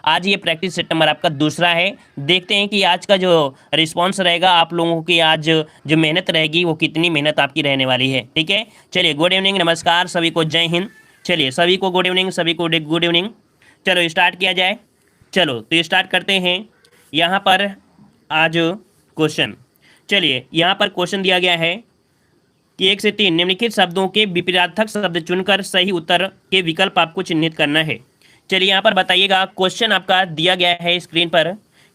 आज ये practice set number आपका दूसरा है। देखते हैं कि आज का जो रिस्पॉन्स रहेगा, आप लोगों की आज जो मेहनत रहेगी वो कितनी मेहनत आपकी रहने वाली है। ठीक है, चलिए गुड इवनिंग, नमस्कार सभी को, जय हिंद। चलिए सभी को गुड इवनिंग, सभी को गुड इवनिंग। चलो स्टार्ट किया जाए। चलो तो स्टार्ट करते हैं। यहाँ पर आज क्वेश्चन, चलिए यहाँ पर क्वेश्चन दिया गया है कि 1 से 3 निम्नलिखित शब्दों के विपरीतार्थक शब्द चुनकर सही उत्तर के विकल्प आपको चिन्हित करना है। चलिए यहाँ पर बताइएगा, क्वेश्चन आपका दिया गया है स्क्रीन पर।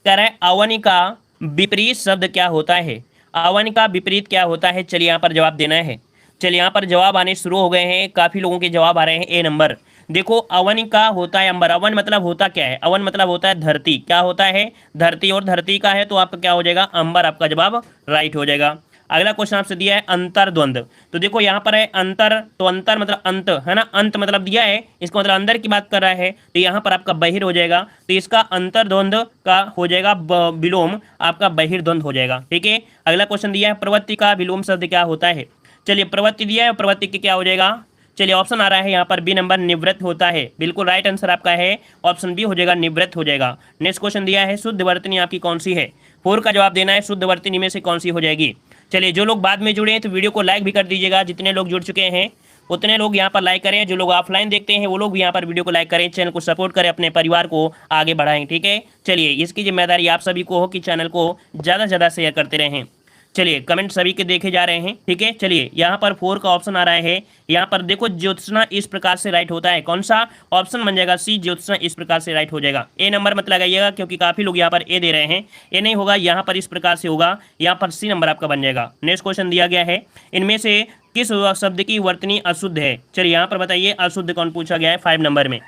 कह रहा है अवन का विपरीत शब्द क्या होता है। अवन का विपरीत क्या होता है, चलिए यहाँ पर जवाब देना है। चलिए यहाँ पर जवाब आने शुरू हो गए हैं, काफ़ी लोगों के जवाब आ रहे हैं। ए नंबर देखो, अवन का होता है अंबर। अवन मतलब होता क्या है, अवन मतलब होता है धरती। क्या होता है, धरती, और धरती का है तो आपका क्या हो जाएगा, अंबर। आपका जवाब राइट हो जाएगा। अगला क्वेश्चन आपसे दिया है अंतर्द्वंद। तो देखो यहाँ पर है अंतर, तो अंतर मतलब अंत है ना, अंत मतलब दिया है, इसका मतलब अंदर की बात कर रहा है, तो यहाँ पर आपका बहिर हो जाएगा। तो इसका अंतर्द्वंद का हो जाएगा विलोम, आपका बहिर्द्वंद हो जाएगा। ठीक है, अगला क्वेश्चन दिया है प्रवृत्ति का विलोम शब्द क्या होता है। चलिए प्रवृत्ति दिया है, प्रवृत्ति की क्या हो जाएगा। चलिए ऑप्शन आ रहा है यहाँ पर बी नंबर, निवृत्त होता है। बिल्कुल राइट आंसर आपका है ऑप्शन बी हो जाएगा, निवृत्त हो जाएगा। नेक्स्ट क्वेश्चन दिया है शुद्ध वर्तनी आपकी कौन सी है। 4 का जवाब देना है, शुद्ध वर्तनी में से कौन सी हो जाएगी। चलिए जो लोग बाद में जुड़े हैं तो वीडियो को लाइक भी कर दीजिएगा। जितने लोग जुड़ चुके हैं उतने लोग यहाँ पर लाइक करें। जो लोग ऑफलाइन देखते हैं वो लोग भी यहाँ पर वीडियो को लाइक करें, चैनल को सपोर्ट करें, अपने परिवार को आगे बढ़ाएं। ठीक है, चलिए इसकी जिम्मेदारी आप सभी को हो कि चैनल को ज़्यादा से ज़्यादा शेयर करते रहें। चलिए कमेंट सभी के देखे जा रहे हैं। ठीक है, चलिए यहाँ पर 4 का ऑप्शन आ रहा है। यहाँ पर देखो ज्योत्सना इस प्रकार से राइट होता है, कौन सा ऑप्शन बन जाएगा, सी, ज्योत्सना इस प्रकार से राइट हो जाएगा। ए नंबर मत लगाइएगा क्योंकि काफी लोग यहाँ पर ए दे रहे हैं, ए नहीं होगा, यहाँ पर इस प्रकार से होगा, यहाँ पर सी नंबर आपका बन जाएगा। नेक्स्ट क्वेश्चन दिया गया है, इनमें से किस शब्द की वर्तनी अशुद्ध है। चलिए यहाँ पर बताइए अशुद्ध कौन पूछा गया है 5 नंबर में।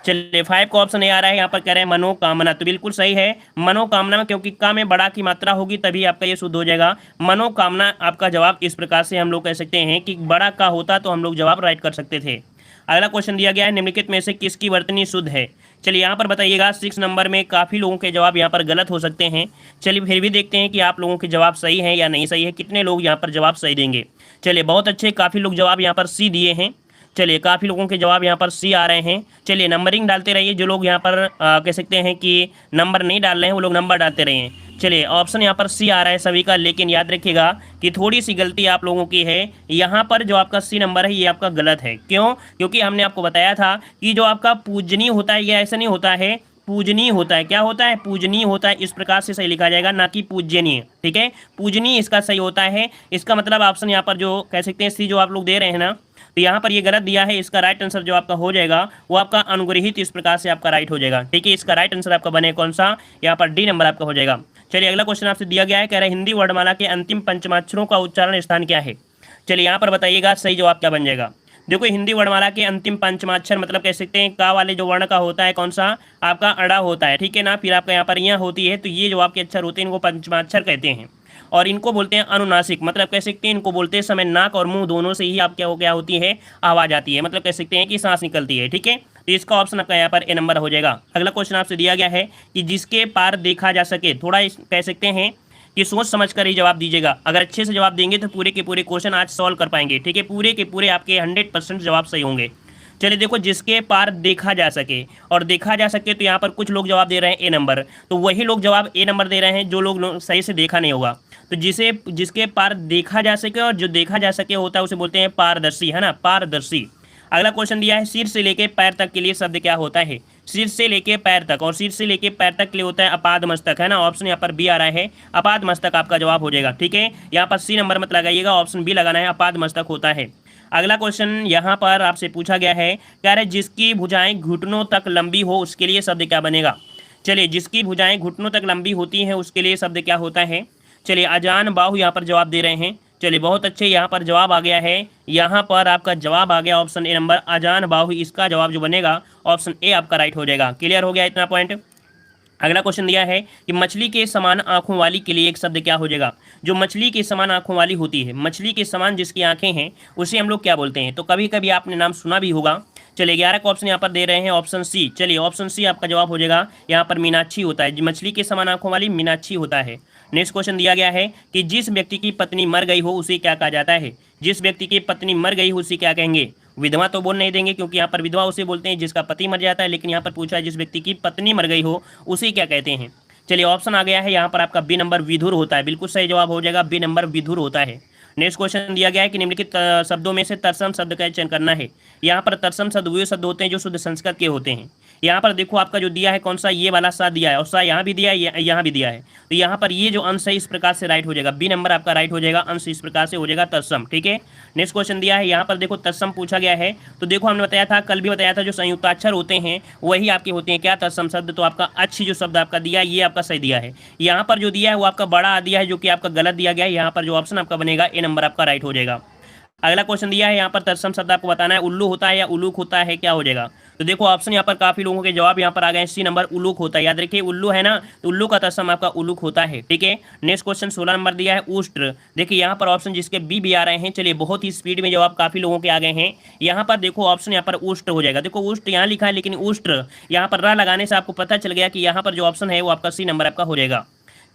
चलिए 5 का ऑप्शन ए आ रहा है, यहाँ पर कह रहे हैं मनोकामना। तो बिल्कुल सही है मनोकामना में, क्योंकि का में बड़ा की मात्रा होगी तभी आपका ये शुद्ध हो जाएगा। मनोकामना आपका जवाब इस प्रकार से हम लोग कह सकते हैं कि बड़ा का होता तो हम लोग जवाब राइट कर सकते थे। अगला क्वेश्चन दिया गया है, निम्नलिखित में से किसकी वर्तनी शुद्ध है। चलिए यहाँ पर बताइएगा 6 नंबर में काफ़ी लोगों के जवाब यहाँ पर गलत हो सकते हैं। चलिए फिर भी देखते हैं कि आप लोगों के जवाब सही हैं या नहीं सही है, कितने लोग यहाँ पर जवाब सही देंगे। चलिए बहुत अच्छे, काफ़ी लोग जवाब यहाँ पर सी दिए हैं। चलिए काफ़ी लोगों के जवाब यहाँ पर सी आ रहे हैं। चलिए नंबरिंग डालते रहिए, जो लोग यहाँ पर कह सकते हैं कि नंबर नहीं डाल रहे हैं वो लोग नंबर डालते रहिए। चलिए ऑप्शन यहाँ पर सी आ रहा है सभी का, लेकिन याद रखिएगा कि थोड़ी सी गलती आप लोगों की है। यहाँ पर जो आपका सी नंबर है ये आपका गलत है। क्यों, क्योंकि हमने आपको बताया था कि जो आपका पूजनीय होता है ये ऐसा नहीं होता है, पूजनीय होता है। क्या होता है, पूजनीय होता है, इस प्रकार से सही लिखा जाएगा, ना कि पूजनीय। ठीक है, पूजनीय इसका सही होता है। इसका मतलब ऑप्शन यहाँ पर जो कह सकते हैं सी जो आप लोग दे रहे हैं ना, तो यहाँ पर ये गलत दिया है। इसका राइट आंसर जो आपका हो जाएगा वो आपका अनुग्रहित इस प्रकार से आपका राइट हो जाएगा। ठीक है, इसका राइट आंसर आपका बने कौन सा, यहाँ पर डी नंबर आपका हो जाएगा। चलिए अगला क्वेश्चन आपसे दिया गया है, कह रहा है हिंदी वर्णमाला के अंतिम पंचमाक्षरों का उच्चारण स्थान क्या है। चलिए यहाँ पर बताइएगा सही जवाब क्या बन जाएगा। देखो हिंदी वर्णमाला के अंतिम पंचमाक्षर मतलब कह सकते हैं का वाले जो वर्ण का होता है कौन सा, आपका अड़ा होता है। ठीक है ना, फिर आपका यहाँ पर यहाँ होती है, तो ये जो आपके अक्षर होते हैं इनको पंचमाक्षर कहते हैं। और इनको बोलते हैं अनुनासिक, मतलब कह सकते हैं इनको बोलते हैं समय नाक और मुंह दोनों से ही आप क्या होती है, आवाज आती है, मतलब कह सकते हैं कि सांस निकलती है। ठीक है, तो इसका ऑप्शन आपका यहाँ पर ए नंबर हो जाएगा। अगला क्वेश्चन आपसे दिया गया है कि जिसके पार देखा जा सके, थोड़ा कह सकते हैं कि सोच समझ कर ही जवाब दीजिएगा। अगर अच्छे से जवाब देंगे तो पूरे के पूरे क्वेश्चन आज सॉल्व कर पाएंगे। ठीक है, पूरे के पूरे आपके 100% जवाब सही होंगे। चलिए देखो जिसके पार देखा जा सके, और देखा जा सके तो यहाँ पर कुछ लोग जवाब दे रहे हैं ए नंबर, तो वही लोग जवाब ए नंबर दे रहे हैं जो लोग सही से देखा नहीं होगा। तो जिसके पार देखा जा सके, और जो देखा जा सके होता है उसे बोलते हैं पारदर्शी, है ना, पारदर्शी। अगला क्वेश्चन दिया है सिर से लेके पैर तक के लिए शब्द क्या होता है। सिर से लेके पैर तक, और सिर से लेके पैर तक के लिए होता है अपाद मस्तक, है ना, ऑप्शन यहाँ पर बी आ रहा है, अपाद मस्तक आपका जवाब हो जाएगा। ठीक है, यहाँ पर सी नंबर मत लगाइएगा, ऑप्शन बी लगाना है, अपाद मस्तक होता है। अगला क्वेश्चन यहाँ पर आपसे पूछा गया है, कह रहे जिसकी भुजाएं घुटनों तक लंबी हो उसके लिए शब्द क्या बनेगा। चलिए जिसकी भुजाएं घुटनों तक लंबी होती हैं उसके लिए शब्द क्या होता है। चलिए अजान बाहु यहाँ पर जवाब दे रहे हैं। चलिए बहुत अच्छे, यहाँ पर जवाब आ गया है, यहाँ पर आपका जवाब आ गया ऑप्शन ए नंबर, अजान बाहु। इसका जवाब जो बनेगा ऑप्शन ए आपका राइट हो जाएगा। क्लियर हो गया इतना पॉइंट। अगला क्वेश्चन दिया है कि मछली के समान आंखों वाली के लिए एक शब्द क्या हो जाएगा। जो मछली के समान आंखों वाली होती है, मछली के समान जिसकी आंखें हैं उसे हम लोग क्या बोलते हैं। तो कभी कभी आपने नाम सुना भी होगा। चलिए 11 का ऑप्शन यहाँ पर दे रहे हैं, ऑप्शन सी। चलिए ऑप्शन सी आपका जवाब हो जाएगा, यहाँ पर मीनाक्षी होता है, मछली के समान आंखों वाली मीनाक्षी होता है। नेक्स्ट क्वेश्चन दिया गया है कि जिस व्यक्ति की पत्नी मर गई हो उसे क्या कहा जाता है। जिस व्यक्ति की पत्नी मर गई हो उसे क्या कहेंगे, विधवा तो बोल नहीं देंगे, क्योंकि यहाँ पर विधवा उसे बोलते हैं जिसका पति मर जाता है, लेकिन यहाँ पर पूछा है जिस व्यक्ति की पत्नी मर गई हो उसे क्या कहते हैं। चलिए ऑप्शन आ गया है यहाँ पर आपका बी नंबर विधुर होता है, बिल्कुल सही जवाब हो जाएगा, बी नंबर विधुर होता है। नेक्स्ट क्वेश्चन दिया गया है कि निम्नलिखित शब्दों में से तत्सम शब्द का चयन करना है। यहाँ पर तत्सम शब्द वे शब्द होते हैं जो शुद्ध संस्कृत के होते हैं। यहाँ पर देखो आपका जो दिया है कौन सा, ये वाला सा दिया है, और सा यहाँ भी दिया है, यहाँ भी दिया है। तो यहाँ पर ये जो अंश है इस प्रकार से राइट हो जाएगा, बी नंबर आपका राइट हो जाएगा, अंश इस प्रकार से हो जाएगा तत्सम। ठीक है, नेक्स्ट क्वेश्चन दिया है यहाँ पर देखो तत्सम पूछा गया है। तो देखो हमने बताया था, कल भी बताया था, जो संयुक्ताक्षर होते हैं वही आपके होते हैं क्या, तत्सम शब्द। तो आपका अच्छी जो शब्द आपका दिया है ये आपका सही दिया है। यहाँ पर जो दिया है वो आपका बड़ा दिया है, जो कि आपका गलत दिया गया है। यहाँ पर जो ऑप्शन आपका बनेगा ए नंबर आपका राइट हो जाएगा। अगला क्वेश्चन दिया है यहाँ पर तत्सम शब्द आपको बताना है उल्लू होता है या उलूक होता है, क्या हो जाएगा। तो देखो ऑप्शन यहाँ पर काफी लोगों के जवाब यहाँ पर आ गए हैं, सी नंबर उलूक होता है। याद रखिए उल्लू है ना, तो उल्लू का तत्सम आपका उलूक होता है। ठीक है, नेक्स्ट क्वेश्चन 16 नंबर दिया है उष्ट्र। देखिए यहाँ पर ऑप्शन जिसके बी भी आ रहे हैं, चलिए बहुत ही स्पीड में जवाब काफी लोगों के आ गए हैं। यहाँ पर देखो ऑप्शन यहाँ पर उष्ट्र हो जाएगा। देखो उष्ट्र यहाँ लिखा है, लेकिन उष्ट्र यहाँ पर रा लगाने से आपको पता चल गया कि यहाँ पर जो ऑप्शन है वो आपका सी नंबर आपका हो जाएगा।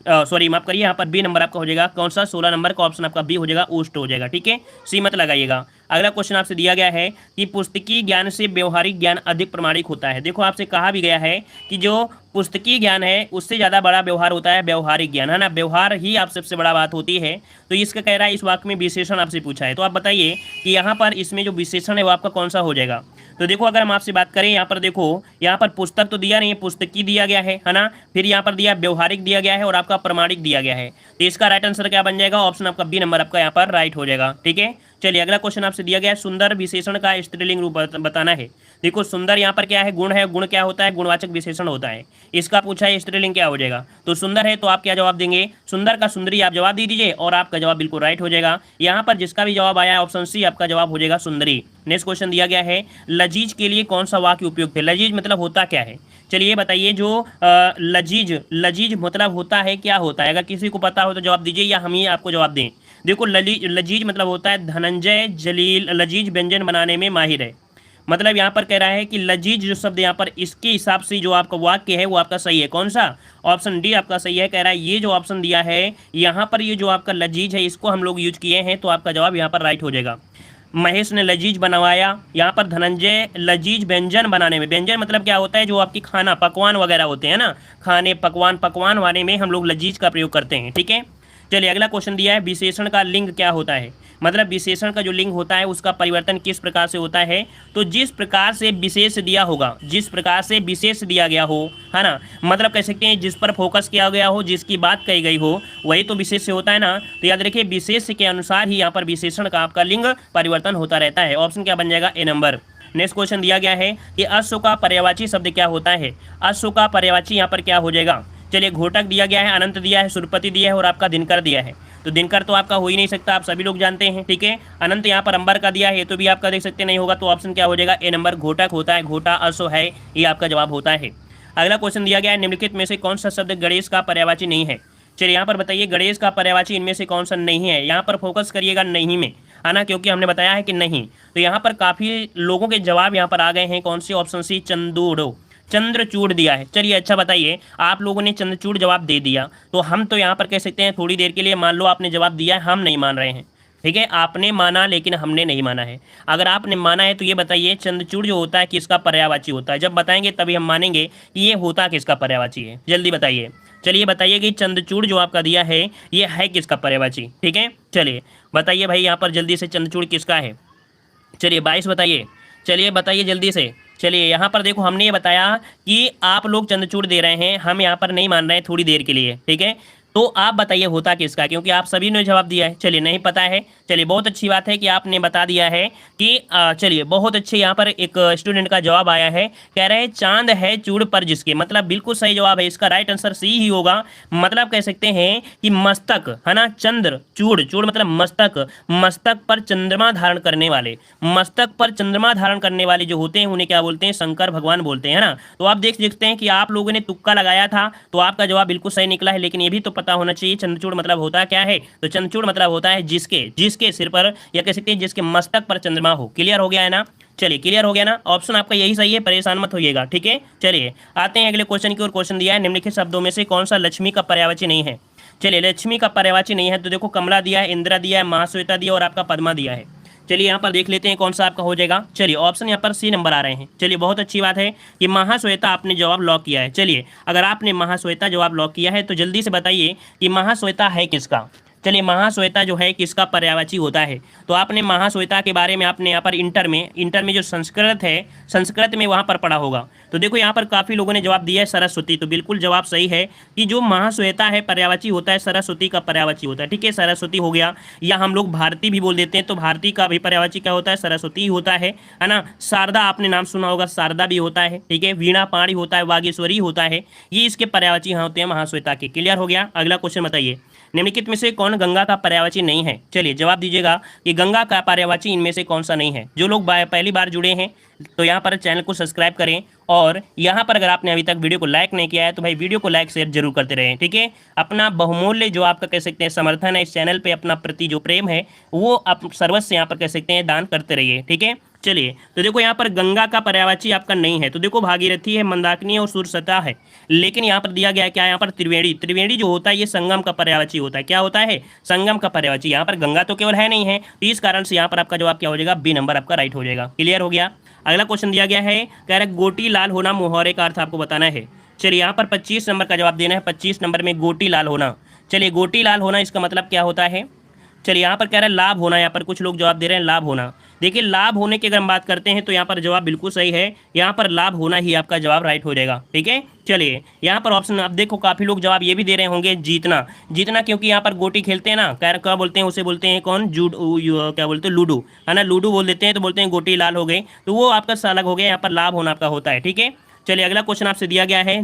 सॉरी माफ करिए, यहाँ पर बी नंबर आपका हो जाएगा, कौन सा 16 नंबर का ऑप्शन आपका बी हो जाएगा, उष्ट हो जाएगा। ठीक है, सी मत लगाइएगा। अगला क्वेश्चन आपसे दिया गया है कि पुस्तकीय ज्ञान से व्यवहारिक ज्ञान अधिक प्रमाणिक होता है। देखो आपसे कहा भी गया है कि जो पुस्तकीय ज्ञान है उससे ज़्यादा बड़ा व्यवहार होता है व्यवहारिक ज्ञान, है ना, व्यवहार ही आप सबसे बड़ा बात होती है। तो इसका कह रहा है इस वाक्य में विशेषण आपसे पूछा है, तो आप बताइए कि यहाँ पर इसमें जो विशेषण है वो आपका कौन सा हो जाएगा। तो देखो अगर हम आपसे बात करें यहाँ पर देखो, यहाँ पर पुस्तक तो दिया नहीं है, पुस्तकीय दिया गया है ना, फिर यहाँ पर दिया व्यवहारिक दिया गया है और आपका प्रमाणिक दिया गया है। तो इसका राइट आंसर क्या बन जाएगा, ऑप्शन आपका बी नंबर आपका यहाँ पर राइट हो जाएगा। ठीक है, चलिए अगला क्वेश्चन आपसे दिया गया है सुंदर विशेषण का स्त्रीलिंग रूप बताना है। देखो सुंदर यहाँ पर क्या है, गुण है, गुण क्या होता है, गुणवाचक विशेषण होता है। इसका पूछा है स्त्रीलिंग क्या हो जाएगा। तो सुंदर है तो आप क्या जवाब देंगे, सुंदर का सुंदरी आप जवाब दे दीजिए और आपका जवाब बिल्कुल राइट हो जाएगा। यहाँ पर जिसका भी जवाब आया है ऑप्शन सी आपका जवाब हो जाएगा सुंदरी। नेक्स्ट क्वेश्चन दिया गया है लजीज के लिए कौन सा वाक्य उपयुक्त है। लजीज मतलब होता क्या है, चलिए बताइए। जो लजीज, लजीज मतलब होता है क्या होता है, अगर किसी को पता हो तो जवाब दीजिए या हम ही आपको जवाब दें। देखो लजीज मतलब होता है धनंजय जलील लजीज व्यंजन बनाने में माहिर है। मतलब यहाँ पर कह रहा है कि लजीज जो शब्द यहाँ पर इसके हिसाब से जो आपका वाक्य है वो आपका सही है, कौन सा, ऑप्शन डी आपका सही है। कह रहा है ये जो ऑप्शन दिया है यहाँ पर ये जो आपका लजीज है इसको हम लोग यूज किए हैं, तो आपका जवाब यहाँ पर राइट हो जाएगा। महेश ने लजीज बनवाया, यहाँ पर धनंजय लजीज व्यंजन बनाने में, व्यंजन मतलब क्या होता है, जो आपकी खाना पकवान वगैरह होते हैं ना, खाने पकवान वाले में हम लोग लजीज का प्रयोग करते हैं। ठीक है, चलिए अगला क्वेश्चन दिया है विशेषण का लिंग क्या होता है। मतलब विशेषण का जो लिंग होता है उसका परिवर्तन किस प्रकार से होता है। तो जिस प्रकार से विशेष दिया होगा, जिस प्रकार से विशेष दिया गया हो, है ना, मतलब कह सकते हैं जिस पर फोकस किया गया हो, जिसकी बात कही गई हो, वही तो विशेष से होता है ना। तो याद रखिए विशेष के अनुसार ही यहाँ पर विशेषण का आपका लिंग परिवर्तन होता रहता है। ऑप्शन क्या बन जाएगा, ए नंबर। नेक्स्ट क्वेश्चन दिया गया है कि अश्व का पर्यायवाची शब्द क्या होता है। अश्व का पर्यायवाची यहाँ पर क्या हो जाएगा। चलिए घोटक दिया गया है, अनंत दिया है, सुरपति दिया है और आपका दिनकर दिया है। तो दिनकर तो आपका हो ही नहीं सकता, आप सभी लोग जानते हैं। ठीक है, अनंत यहाँ पर अंबर का दिया है, ये तो भी आपका देख सकते नहीं होगा। तो ऑप्शन क्या हो जाएगा, ए नंबर घोटक होता है, घोटा अश्व है, ये आपका जवाब होता है। अगला क्वेश्चन दिया गया है निम्नलिखित में से कौन सा शब्द गणेश का पर्यायवाची नहीं है। चलिए यहाँ पर बताइए गणेश का पर्यायवाची इनमें से कौन सा नहीं है। यहाँ पर फोकस करिएगा नहीं में, है ना, क्योंकि हमने बताया है कि नहीं। तो यहाँ पर काफ़ी लोगों के जवाब यहाँ पर आ गए हैं, कौन सी, ऑप्शन सी चंदूड़ो, चंद्रचूड़ दिया है। चलिए अच्छा बताइए, आप लोगों ने चंद्रचूड़ जवाब दे दिया, तो हम तो यहाँ पर कह सकते हैं थोड़ी देर के लिए मान लो आपने जवाब दिया है, हम नहीं मान रहे हैं। ठीक है, आपने माना लेकिन हमने नहीं माना है। अगर आपने माना है तो ये बताइए चंद्रचूड़ जो होता है किसका पर्यायवाची होता है। जब बताएंगे तभी हम मानेंगे कि ये होता किसका पर्यायवाची है, जल्दी बताइए। चलिए बताइए कि चंद्रचूड़ जो आपका दिया है ये है किसका पर्यायवाची। ठीक है, चलिए बताइए भाई यहाँ पर जल्दी से चंद्रचूड़ किसका है। चलिए 22 बताइए, चलिए बताइए जल्दी से। चलिए यहाँ पर देखो हमने ये बताया कि आप लोग चंद्रचूड़ दे रहे हैं, हम यहाँ पर नहीं मान रहे हैं थोड़ी देर के लिए। ठीक है, तो आप बताइए होता किसका, क्योंकि आप सभी ने जवाब दिया है। चलिए नहीं पता है, चलिए बहुत अच्छी बात है कि आपने बता दिया है कि चलिए बहुत अच्छे। यहाँ पर एक स्टूडेंट का जवाब आया है, कह रहे हैं चांद है चूड़ पर जिसके, मतलब बिल्कुल सही जवाब है, इसका राइट आंसर सी ही होगा। मतलब कह सकते हैं कि मस्तक, है ना, चंद्र चूड़, चूड़ मतलब मस्तक, मस्तक पर चंद्रमा धारण करने वाले, मस्तक पर चंद्रमा धारण करने वाले जो होते हैं उन्हें क्या बोलते हैं, शंकर भगवान बोलते हैं, है ना। तो आप देख सकते हैं कि आप लोगों ने तुक्का लगाया था तो आपका जवाब बिल्कुल सही निकला है, लेकिन ये भी तो पता होना चाहिए चंद्रचूड़ मतलब होता क्या है। तो चंद्रचूड़ मतलब होता है जिसके सिर पर, या कह सकते हैं जिसके मस्तक पर चंद्रमा हो। क्लियर हो गया है ना, चलिए क्लियर हो गया ना, ऑप्शन आपका यही सही है, परेशान मत होइएगा। ठीक है, चलिए आते हैं अगले क्वेश्चन की ओर। क्वेश्चन दिया है निम्नलिखित शब्दों में से कौन सा लक्ष्मी का पर्यायवाची नहीं है। चलिए लक्ष्मी का पर्यायवाची नहीं है तो देखो कमला दिया है, इंदिरा दिया है, महाश्वेता दिया और आपका पद्मा दिया है। चलिए यहाँ पर देख लेते हैं कौन सा आपका हो जाएगा। चलिए ऑप्शन यहाँ पर सी नंबर आ रहे हैं। चलिए बहुत अच्छी बात है कि महाश्वेता आपने जवाब लॉक किया है। चलिए अगर आपने महाश्वेता जवाब लॉक किया है तो जल्दी से बताइए कि महाश्वेता है किसका। चलिए महाश्वेता जो है किसका पर्यायवाची होता है। तो आपने महाश्वेता के बारे में आपने यहाँ पर इंटर में जो संस्कृत है, संस्कृत में वहाँ पर पढ़ा होगा। तो देखो यहाँ पर काफ़ी लोगों ने जवाब दिया है सरस्वती। तो बिल्कुल जवाब सही है कि जो महाश्वेता है पर्यायवाची होता है, सरस्वती का पर्यायवाची होता है। ठीक है, सरस्वती हो गया, या हम लोग भारती भी बोल देते हैं, तो भारती का भी पर्यायवाची क्या होता है, सरस्वती होता है ना। शारदा आपने नाम सुना होगा, शारदा भी होता है। ठीक है, वीणा पाणी होता है, वागीश्वरी होता है, ये इसके पर्यायवाची यहाँ होते हैं महाश्वेता के। क्लियर हो गया। अगला क्वेश्चन बताइए, निम्नलिखित में से कौन गंगा का पर्यायवाची नहीं है। चलिए जवाब दीजिएगा कि गंगा का पर्यायवाची इनमें से कौन सा नहीं है। जो लोग पहली बार जुड़े हैं तो यहाँ पर चैनल को सब्सक्राइब करें, और यहाँ पर अगर आपने अभी तक वीडियो को लाइक नहीं किया है तो भाई वीडियो को लाइक शेयर जरूर करते रहें। ठीक है, अपना बहुमूल्य जो आपका कह सकते हैं समर्थन है इस चैनल पे, अपना प्रति जो प्रेम है वो आप सर्वस्व यहाँ पर कह सकते हैं दान करते रहिए। ठीक है, चलिए तो देखो यहाँ पर गंगा का पर्यायवाची आपका नहीं है। तो देखो भागीरथी है, मंदाकिनी है और सुरसता है, लेकिन यहाँ पर दिया गया है क्या, यहाँ पर त्रिवेणी। त्रिवेणी जो होता है ये संगम का पर्यायवाची होता है। क्या होता है, संगम का पर्यायवाची। यहाँ पर गंगा तो केवल है नहीं है, तो इस कारण से यहाँ पर आपका जवाब क्या हो जाएगा, बी नंबर आपका राइट हो जाएगा। क्लियर हो गया। अगला क्वेश्चन दिया गया है, कह रहा है गोटी लाल होना मुहावरे का अर्थ आपको बताना है। चलिए यहाँ पर 25 नंबर का जवाब देना है। 25 नंबर में गोटी लाल होना। चलिए गोटी लाल होना इसका मतलब क्या होता है। चलिए यहाँ पर कह रहा है लाभ होना, यहाँ पर कुछ लोग जवाब दे रहे हैं लाभ होना। देखिए लाभ होने की अगर हम बात करते हैं तो यहाँ पर जवाब बिल्कुल सही है, यहाँ पर लाभ होना ही आपका जवाब राइट हो जाएगा। ठीक है, चलिए यहाँ पर ऑप्शन अब देखो काफ़ी लोग जवाब ये भी दे रहे होंगे जीतना। जीतना क्योंकि यहाँ पर गोटी खेलते हैं ना, क्या बोलते हैं उसे, बोलते हैं कौन, क्या बोलते हैं, लूडो है ना, लूडो बोल देते हैं, तो बोलते हैं गोटी लाल हो गई, तो वो आपका अलग हो गया। यहाँ पर लाभ होना आपका होता है। ठीक है, चलिए अगला क्वेश्चन आपसे दिया गया है,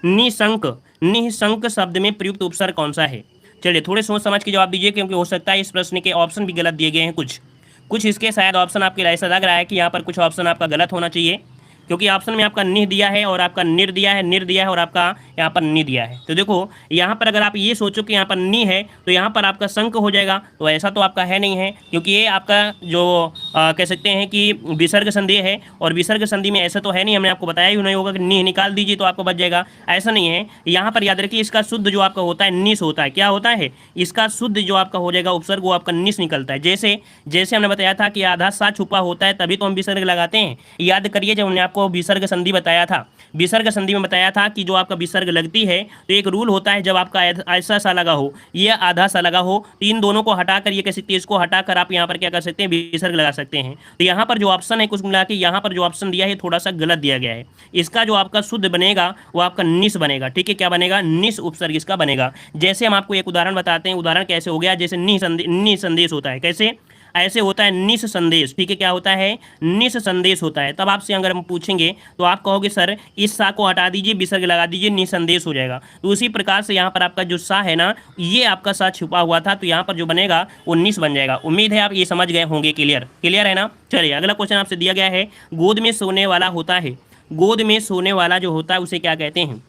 निशंक शब्द में प्रयुक्त उपसर्ग कौन सा है। चलिए थोड़े सोच समझ के जवाब दीजिए, क्योंकि हो सकता है इस प्रश्न के ऑप्शन भी गलत दिए गए हैं। कुछ इसके शायद ऑप्शन आपके ऐसा लग रहा है कि यहाँ पर कुछ ऑप्शन आपका गलत होना चाहिए, क्योंकि ऑप्शन में आपका निह दिया है और आपका निर दिया है और आपका यहाँ पर नि दिया है। तो देखो यहाँ पर अगर आप ये सोचो कि यहाँ पर नि है तो यहाँ पर आपका शंक हो जाएगा, तो ऐसा तो आपका है नहीं है, क्योंकि ये आपका जो कह सकते हैं कि विसर्ग संधि है, और विसर्ग संधि में ऐसा तो है नहीं, हमने आपको बताया ही नहीं होगा कि निह निकाल दीजिए तो आपको बच जाएगा, ऐसा नहीं है। यहाँ पर याद रखिए इसका शुद्ध जो आपका होता है निस होता है। क्या होता है, इसका शुद्ध जो आपका हो जाएगा उपसर्ग वो आपका निस निकलता है। जैसे हमने बताया था कि आधा सा छुपा होता है तभी तो हम विसर्ग लगाते हैं। याद करिए जब हमने आपको विसर्ग संधि बताया था, विसर्ग संधि में बताया था कि जो आपका विसर्ग लगती है तो एक रूल होता है, जब आपका ऐसा सा लगा हो या आधा सा लगा हो तो इन दोनों को हटाकर ये कह सकते हैं, इसको हटाकर आप यहाँ पर क्या कर सकते हैं, विसर्ग लगा सकते हैं। तो यहाँ पर जो ऑप्शन है कुछ मिला के यहाँ पर जो ऑप्शन दिया है थोड़ा सा गलत दिया गया है। इसका जो आपका शुद्ध बनेगा वो आपका निस बनेगा। ठीक है, क्या बनेगा, निस उपसर्ग इसका बनेगा। जैसे हम आपको एक उदाहरण बताते हैं, उदाहरण कैसे हो गया, जैसे नि संदेश होता है, कैसे, ऐसे होता है निस संदेश। ठीक है, क्या होता है, निस संदेश होता है। तब आपसे अगर हम पूछेंगे तो आप कहोगे सर इस सा को हटा दीजिए, विसर्ग लगा दीजिए, निसंदेश हो जाएगा। तो उसी प्रकार से यहाँ पर आपका जो सा है ना, ये आपका सा छुपा हुआ था, तो यहाँ पर जो बनेगा वो निस बन जाएगा। उम्मीद है आप ये समझ गए होंगे। क्लियर है ना। चलिए अगला क्वेश्चन आपसे दिया गया है, गोद में सोने वाला होता है, गोद में सोने वाला जो होता है उसे क्या कहते हैं।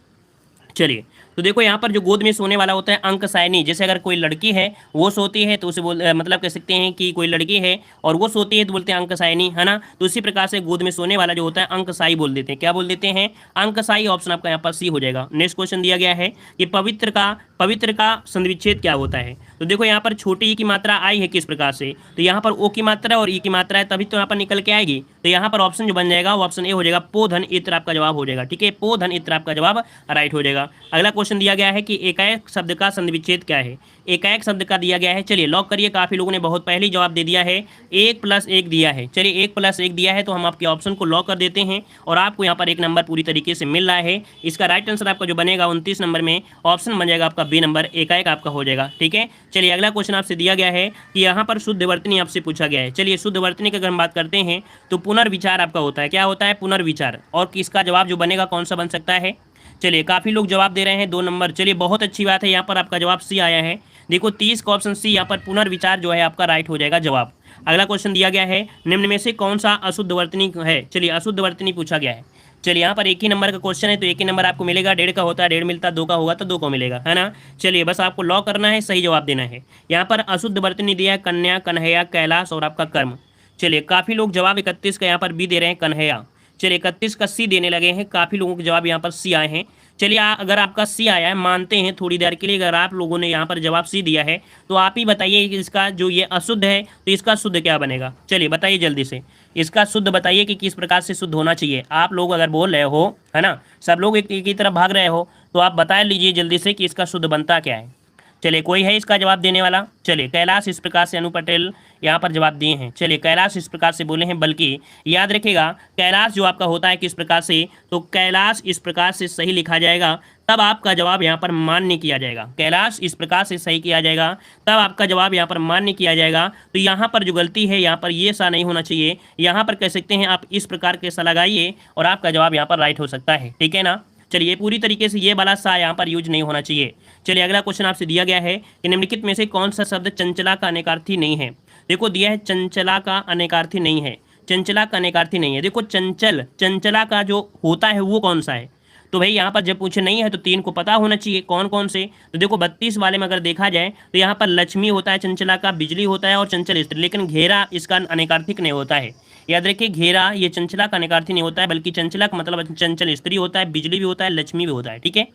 चलिए तो देखो यहाँ पर जो गोद में सोने वाला होता है अंकसायनी। जैसे अगर कोई लड़की है वो सोती है तो उसे मतलब कह सकते हैं कि कोई लड़की है और वो सोती है तो बोलते हैं अंकसायनी, है ना। तो इसी प्रकार से गोद में सोने वाला जो होता है अंकसाई बोल देते हैं। क्या बोल देते हैं, अंकसाई। ऑप्शन आपका यहाँ पर सी हो जाएगा। नेक्स्ट क्वेश्चन दिया गया है कि पवित्र का संधिविच्छेद क्या होता है। तो देखो यहाँ पर छोटी ई की मात्रा आई है किस प्रकार से, तो यहाँ पर ओ की मात्रा और ई की मात्रा है, तभी तो यहाँ पर निकल के आएगी। तो यहाँ पर ऑप्शन जो बन जाएगा वो ऑप्शन ए हो जाएगा, पोधन इत्र आपका जवाब हो जाएगा। ठीक है, पोधन इत्र आपका जवाब राइट हो जाएगा। अगला क्वेश्चन दिया गया है कि एकाएक शब्द का संधिविच्छेद क्या है। एकाएक शब्द का दिया गया है, चलिए लॉक करिए। काफी लोगों ने बहुत पहले जवाब दे दिया है, 1+1 दिया है। चलिए 1+1 दिया है तो हम आपके ऑप्शन को लॉक कर देते हैं और आपको यहाँ पर 1 नंबर पूरी तरीके से मिल रहा है। इसका राइट आंसर आपका जो बनेगा 29 नंबर में ऑप्शन बन जाएगा आपका बी नंबर, एकाएक आपका हो जाएगा। ठीक है, चलिए अगला क्वेश्चन आपसे दिया गया है कि यहाँ पर शुद्ध वर्तनी आपसे पूछा गया है। चलिए शुद्ध वर्तनी की अगर हम बात करते हैं तो पुनर्विचार आपका होता है। क्या होता है, पुनर्विचार। और किसका जवाब जो बनेगा कौन सा बन सकता है। चलिए काफ़ी लोग जवाब दे रहे हैं 2 नंबर। चलिए बहुत अच्छी बात है, यहाँ पर आपका जवाब सी आया है। देखो 30 का ऑप्शन सी, यहाँ पर पुनर्विचार जो है आपका राइट हो जाएगा जवाब। अगला क्वेश्चन दिया गया है, निम्न में से कौन सा अशुद्ध वर्तनी है। चलिए अशुद्ध वर्तनी पूछा गया है। चलिए यहाँ पर 1 ही नंबर का क्वेश्चन है तो 1 ही नंबर आपको मिलेगा। 1.5 का होता है 1.5 मिलता, 2 का होगा तो 2 को मिलेगा, है ना। चलिए बस आपको लॉक करना है, सही जवाब देना है। यहाँ पर अशुद्ध वर्तनी दिया है कन्या, कन्हैया, कैलाश और आपका कर्म। चलिए काफ़ी लोग जवाब 31 का यहाँ पर बी दे रहे हैं, कन्हैया। चलिए 31 का सी देने लगे हैं, काफ़ी लोगों के जवाब यहाँ पर सी आए हैं। चलिए अगर आपका सी आया है, मानते हैं थोड़ी देर के लिए, अगर आप लोगों ने यहाँ पर जवाब सी दिया है तो आप ही बताइए कि इसका जो ये अशुद्ध है तो इसका शुद्ध क्या बनेगा। चलिए बताइए जल्दी से, इसका शुद्ध बताइए कि किस प्रकार से शुद्ध होना चाहिए। आप लोग अगर बोल रहे हो, है ना, सब लोग एक की तरफ भाग रहे हो, तो आप बता लीजिए जल्दी से कि इसका शुद्ध बनता क्या है। चलिए कोई है इसका जवाब देने वाला। चलिए कैलाश इस प्रकार से, अनु पटेल यहाँ पर जवाब दिए हैं। चलिए कैलाश इस प्रकार से बोले हैं, बल्कि याद रखिएगा कैलाश जो आपका होता है किस प्रकार से, तो कैलाश इस प्रकार से सही लिखा जाएगा, तब आपका जवाब यहाँ पर मान्य किया जाएगा। कैलाश इस प्रकार से सही किया जाएगा, तब आपका जवाब यहाँ पर मान्य किया जाएगा। तो यहाँ पर जो गलती है, यहाँ पर ये सा नहीं होना चाहिए, यहाँ पर कह सकते हैं आप इस प्रकार के सा लगाइए और आपका जवाब यहाँ पर राइट हो सकता है। ठीक है ना। चलिए पूरी तरीके से ये वाला सा यहाँ पर यूज नहीं होना चाहिए। चलिए अगला क्वेश्चन आपसे दिया गया है कि निम्नलिखित में से कौन सा शब्द चंचला का अनेकार्थी नहीं है। देखो दिया है चंचला का अनेकार्थी नहीं है, चंचला का अनेकार्थी नहीं है। देखो चंचला का जो होता है वो कौन सा है, तो भाई यहाँ पर जब पूछे नहीं है तो 3 को पता होना चाहिए कौन कौन से। तो देखो 32 वाले में अगर देखा जाए तो यहाँ पर लक्ष्मी होता है चंचला का, बिजली होता है और चंचल स्त्री, लेकिन घेरा इसका अनेकार्थिक नहीं होता है। याद रखिए घेरा ये चंचला का अनेकार्थी नहीं होता है, बल्कि चंचला का मतलब चंचल स्त्री होता है, बिजली भी होता है, लक्ष्मी भी होता है। ठीक है।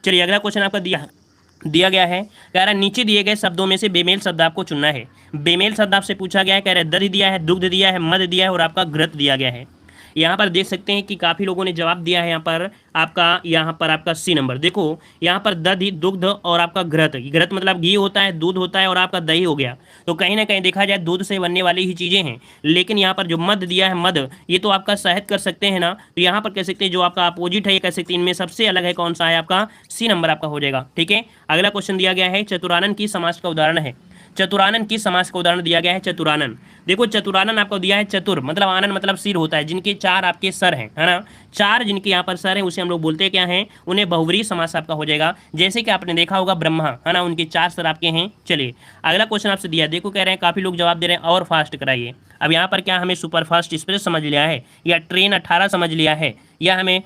चलिए अगला क्वेश्चन आपका दिया गया है, कह रहा है नीचे दिए गए शब्दों में से बेमेल शब्द आपको चुनना है। बेमेल शब्द आपसे पूछा गया है, कह रहा है दधि दिया है, दुग्ध दिया है, मद दिया है और आपका घृत दिया गया है। यहाँ पर देख सकते हैं कि काफ़ी लोगों ने जवाब दिया है। यहाँ पर आपका सी नंबर। देखो यहाँ पर दधि, दुग्ध और आपका घृत, घृत मतलब घी होता है, दूध होता है और आपका दही हो गया। तो कहीं ना कहीं देखा जाए दूध से बनने वाली ही चीज़ें हैं। लेकिन यहाँ पर जो मद दिया है, मद, ये तो आपका शहद कर सकते हैं ना, तो यहाँ पर कह सकते हैं जो आपका अपोजिट है, ये कह सकते हैं इनमें सबसे अलग है कौन सा है, आपका सी नंबर आपका हो जाएगा। ठीक है। अगला क्वेश्चन दिया गया है चतुरानन की समास का उदाहरण है। चतुरानन की समास का उदाहरण दिया गया है चतुरानन। देखो चतुरानन आपको दिया है, चतुर मतलब आनन मतलब सिर होता है, जिनके 4 आपके सर हैं, है ना, 4 जिनके यहाँ पर सर हैं उसे हम लोग बोलते क्या हैं, उन्हें बहुव्रीहि समास आपका हो जाएगा। जैसे कि आपने देखा होगा ब्रह्मा, है ना, उनके 4 सर आपके हैं। चलिए अगला क्वेश्चन आपसे दिया, देखो कह रहे हैं काफ़ी लोग जवाब दे रहे हैं और फास्ट कराइए। अब यहाँ पर क्या हमें सुपर फास्ट एक्सप्रेस समझ लिया है, या ट्रेन 18 समझ लिया है, या हमें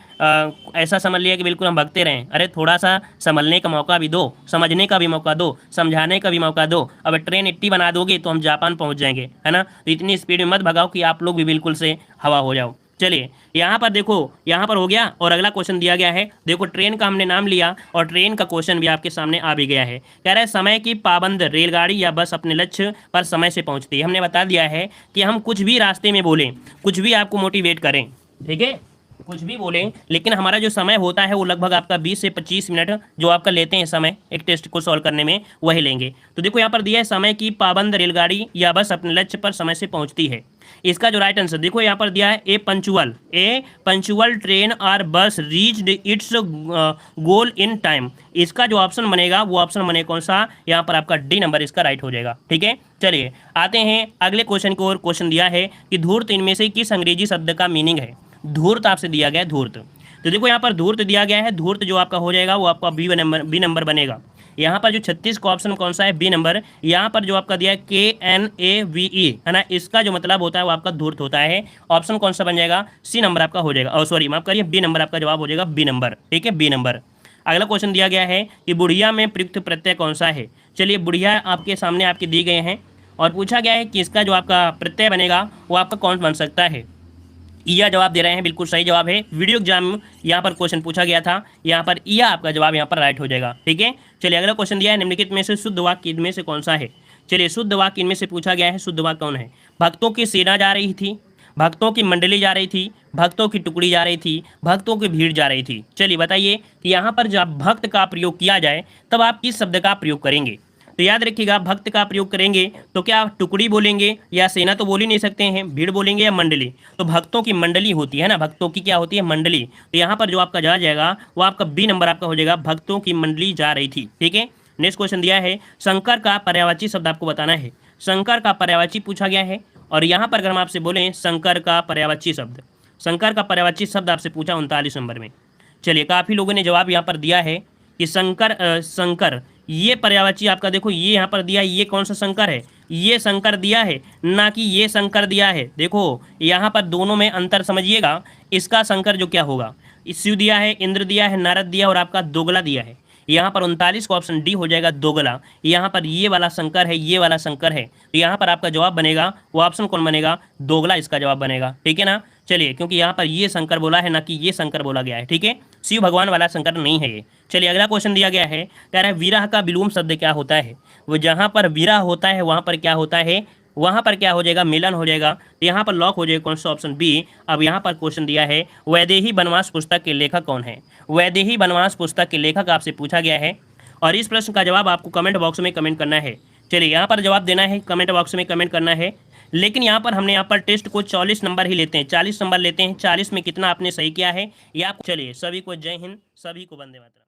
ऐसा समझ लिया कि बिल्कुल हम भगते रहें। अरे थोड़ा सा समझने का मौका भी दो, समझने का भी मौका दो, समझाने का भी मौका दो। अब ट्रेन 80 बना दोगे तो हम जापान पहुंच जाएंगे, है ना। तो इतनी स्पीड में मत भगाओ कि आप लोग भी बिल्कुल से हवा हो जाओ। चलिए यहाँ पर देखो, यहाँ पर हो गया और अगला क्वेश्चन दिया गया है। देखो ट्रेन का हमने नाम लिया और ट्रेन का क्वेश्चन भी आपके सामने आ भी गया है। कह रहा है समय की पाबंद रेलगाड़ी या बस अपने लक्ष्य पर समय से पहुंचती है। हमने बता दिया है कि हम कुछ भी रास्ते में बोलें, कुछ भी आपको मोटिवेट करें, ठीक है, कुछ भी बोलें, लेकिन हमारा जो समय होता है वो लगभग आपका 20 से 25 मिनट जो आपका लेते हैं समय एक टेस्ट को सॉल्व करने में, वही लेंगे। तो देखो यहाँ पर दिया है समय की पाबंद रेलगाड़ी या बस अपने लक्ष्य पर समय से पहुंचती है। इसका जो राइट आंसर देखो यहाँ पर दिया है ए पंचुअल ट्रेन और बस reached it's goal in time. इसका जो ऑप्शन बनेगा वो ऑप्शन बने कौन सा, यहाँ पर आपका डी नंबर इसका राइट हो जाएगा। ठीक है। चलिए आते हैं अगले क्वेश्चन को। और क्वेश्चन दिया है कि धूर्त इनमें से किस अंग्रेजी शब्द का मीनिंग है। धूर्त आपसे दिया गया है, धूर्त। तो देखो यहाँ पर धूर्त दिया गया है, धूर्त जो आपका हो जाएगा वो आपका बी नंबर बनेगा। यहाँ पर जो 36 का ऑप्शन कौन सा है, बी नंबर। यहाँ पर जो आपका दिया है KNAVE, है ना, इसका जो मतलब होता है वो आपका धूर्त होता है। ऑप्शन कौन सा बन जाएगा, सी नंबर आपका हो जाएगा, और सॉरी माफ करिए, बी नंबर आपका जवाब हो जाएगा, बी नंबर। ठीक है, बी नंबर। अगला क्वेश्चन दिया गया है कि बुढ़िया में प्रयुक्त प्रत्यय कौन सा है। चलिए बुढ़िया आपके सामने आपके दिए गए हैं और पूछा गया है कि इसका जो आपका प्रत्यय बनेगा वो आपका कौन बन सकता है। ईया जवाब दे रहे हैं, बिल्कुल सही जवाब है। वीडियो एग्जाम में यहाँ पर क्वेश्चन पूछा गया था, यहाँ पर ईया आपका जवाब यहाँ पर राइट हो जाएगा। ठीक है। चलिए अगला क्वेश्चन दिया है निम्नलिखित में से शुद्ध वाक्य इनमें से कौन सा है। चलिए शुद्ध वाक्य इनमें से पूछा गया है, शुद्ध वाक्य कौन है। भक्तों की सेना जा रही थी, भक्तों की मंडली जा रही थी, भक्तों की टुकड़ी जा रही थी, भक्तों की भीड़ जा रही थी। चलिए बताइए कि यहाँ पर जब भक्त का प्रयोग किया जाए तब आप किस शब्द का प्रयोग करेंगे। तो याद रखिएगा भक्त का प्रयोग करेंगे तो क्या टुकड़ी बोलेंगे, या सेना तो बोल ही नहीं सकते हैं, भीड़ बोलेंगे या मंडली। तो भक्तों की मंडली होती है ना, भक्तों की क्या होती है, मंडली। तो यहाँ पर जो आपका जा जाएगा वो आपका बी नंबर आपका हो जाएगा, भक्तों की मंडली जा रही थी। ठीक है। नेक्स्ट क्वेश्चन दिया है शंकर का पर्यायवाची शब्द आपको बताना है। शंकर का पर्यायवाची पूछा गया है और यहाँ पर अगर हम आपसे बोलें शंकर का पर्यायवाची शब्द, शंकर का पर्यायवाची शब्द आपसे पूछा 39 नंबर में। चलिए काफ़ी लोगों ने जवाब यहाँ पर दिया है कि शंकर ये पर्यायवाची आपका देखो ये यहाँ पर दिया है, ये कौन सा शंकर है, ये शंकर दिया है, ना कि ये शंकर दिया है। देखो यहाँ पर दोनों में अंतर समझिएगा। इसका शंकर जो क्या होगा, शिव दिया है, इंद्र दिया है, नारद दिया और आपका दोगला दिया है। यहाँ पर 39 का ऑप्शन डी हो जाएगा, दोगला। यहाँ पर ये वाला शंकर है, ये वाला शंकर है, तो यहाँ पर आपका जवाब बनेगा वो ऑप्शन कौन बनेगा, दोगला इसका जवाब बनेगा। ठीक है ना। चलिए, क्योंकि यहाँ पर ये शंकर बोला है ना कि ये शंकर बोला गया है, ठीक है, शिव भगवान वाला शंकर नहीं है ये। चलिए अगला क्वेश्चन दिया गया है, कह रहा है विरह का विलोम शब्द क्या होता है। वो जहाँ पर विरह होता है वहाँ पर क्या होता है, वहाँ पर क्या हो जाएगा, मिलन हो जाएगा। तो यहाँ पर लॉक हो जाएगा कौन सा, ऑप्शन बी। अब यहाँ पर क्वेश्चन दिया है वैदेही वनवास पुस्तक के लेखक कौन है। वैदेही वनवास पुस्तक के लेखक आपसे पूछा गया है और इस प्रश्न का जवाब आपको कमेंट बॉक्स में कमेंट करना है। चलिए यहाँ पर जवाब देना है, कमेंट बॉक्स में कमेंट करना है। लेकिन यहाँ पर हमने यहाँ पर टेस्ट को 40 नंबर ही लेते हैं, 40 नंबर लेते हैं। 40 में कितना आपने सही किया है ये आप। चलिए सभी को जय हिंद, सभी को वंदे मातरम।